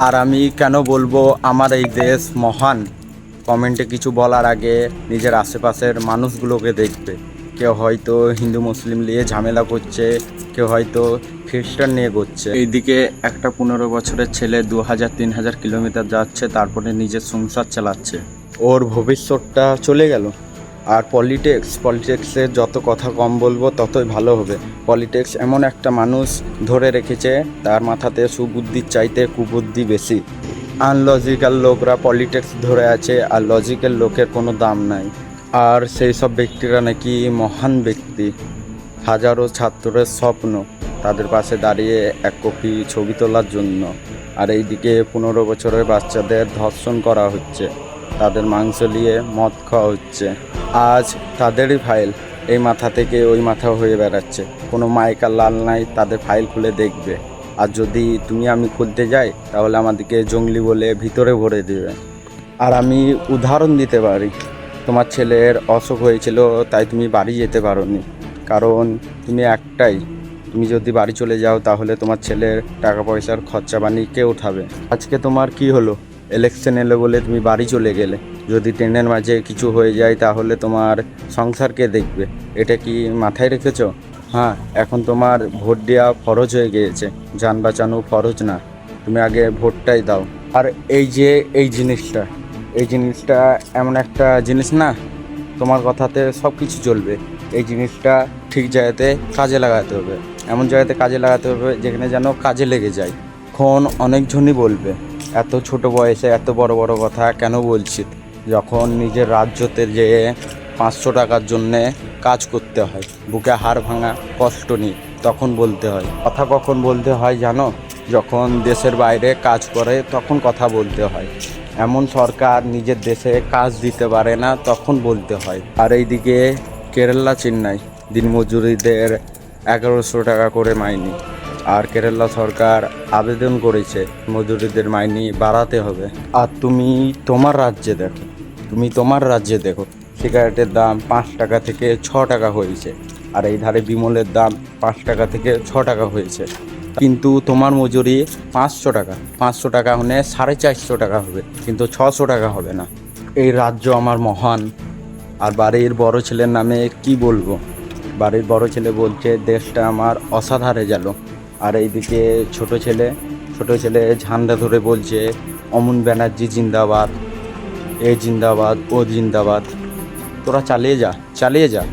আর আমি কেন বলবো আমার এই দেশ মহান? কমেন্টে কিছু বলার আগে নিজের আশেপাশের মানুষগুলোকে দেখবে। কেউ হয়তো হিন্দু মুসলিম নিয়ে ঝামেলা করছে, কেউ হয়তো খ্রিস্টান নিয়ে করছে। এইদিকে একটা 15 বছরের ছেলে 2000-3000 কিলোমিটার যাচ্ছে, তারপরে নিজের সংসার চালাচ্ছে। ওর ভবিষ্যৎটা চলে গেল। আর পলিটিক্সের যত কথা কম বলবো ততই ভালো হবে। পলিটিক্স এমন একটা মানুষ ধরে রেখেছে, তার মাথাতে সুবুদ্ধির চাইতে কুবুদ্ধি বেশি। আনলজিক্যাল লোকরা পলিটিক্স ধরে আছে, আর লজিক্যাল লোকের কোনো দাম নাই। আর সেই সব ব্যক্তিরা নাকি মহান ব্যক্তি। হাজারো ছাত্রের স্বপ্ন তাদের পাশে দাঁড়িয়ে এক কপি ছবি তোলার জন্য। আর এইদিকে 15 বছরের বাচ্চাদের ধর্ষণ করা হচ্ছে, তাদের মাংস নিয়ে মদ খাওয়া হচ্ছে। আজ তাদেরই ফাইল এই মাথা থেকে ওই মাথা হয়ে বেড়াচ্ছে। কোনো মাইকার লাল নাই, তাদের ফাইল খুলে দেখবে। আর যদি তুমি আমি খুলতে যাই তাহলে আমাদেরকে জঙ্গলি বলে ভিতরে ভরে দেবে। আর আমি উদাহরণ দিতে পারি, তোমার ছেলের অসুখ হয়েছিল তাই তুমি বাড়ি যেতে পারোনি, কারণ তুমি একটাই। তুমি যদি বাড়ি চলে যাও তাহলে তোমার ছেলের টাকা পয়সার খরচা পানি কে উঠাবে? আজকে তোমার কি হলো? ইলেকশন এলো বলে তুমি বাড়ি চলে গেলে। যদি ট্রেনের মাঝে কিছু হয়ে যায় তাহলে তোমার সংসার কে দেখবে? এটা কি মাথায় রেখেছো? হ্যাঁ, এখন তোমার ভোট দেওয়া ফরজ হয়ে গিয়েছে, যান বাঁচানো ফরজ না। তুমি আগে ভোটটাই দাও। আর এই জিনিসটা এমন একটা জিনিস না, তোমার কথাতে সব কিছু চলবে। এই জিনিসটা ঠিক জায়গাতে কাজে লাগাতে হবে, এমন জায়গাতে কাজে লাগাতে হবে যেখানে যেন কাজে লেগে যায়। এখন অনেকজনই বলবে এত ছোট বয়সে এত বড় বড় কথা কেন বলছি? যখন নিজের রাজ্যতে যেয়ে 500 টাকার জন্যে কাজ করতে হয়, বুকে হাড় ভাঙা কষ্ট নিয়ে, তখন বলতে হয়। কথা কখন বলতে হয় জানো? যখন দেশের বাইরে কাজ করে তখন কথা বলতে হয়। এমন সরকার নিজের দেশে কাজ দিতে পারে না, তখন বলতে হয়। আর এইদিকে কেরালা চেন্নাই দিনমজুরিদের 1100 টাকা করে মাইনে। আর কেরালা সরকার আবেদন করেছে মজুরিদের মাইনে বাড়াতে হবে। আর তোমার রাজ্যে দেখো সিগারেটের দাম 5 টাকা থেকে 6 টাকা হয়েছে। আর এই ধারে বিমলের দাম 5 টাকা থেকে 6 টাকা হয়েছে। কিন্তু তোমার মজুরি 500 টাকা হলে 450 টাকা হবে, কিন্তু 600 টাকা হবে না। এই রাজ্য আমার মহান। আর বাড়ির বড় ছেলের নামে কি বলবো? বাড়ির বড় ছেলে বলছে দেশটা আমার অসাধারে গেল। আর এইদিকে ছোট ছেলে ঝান্ডা ধরে বলছে অমন ব্যানার্জি জিন্দাবাদ, এ জিন্দাবাদ, ও জিন্দাবাদ। তোরা চালিয়ে যা।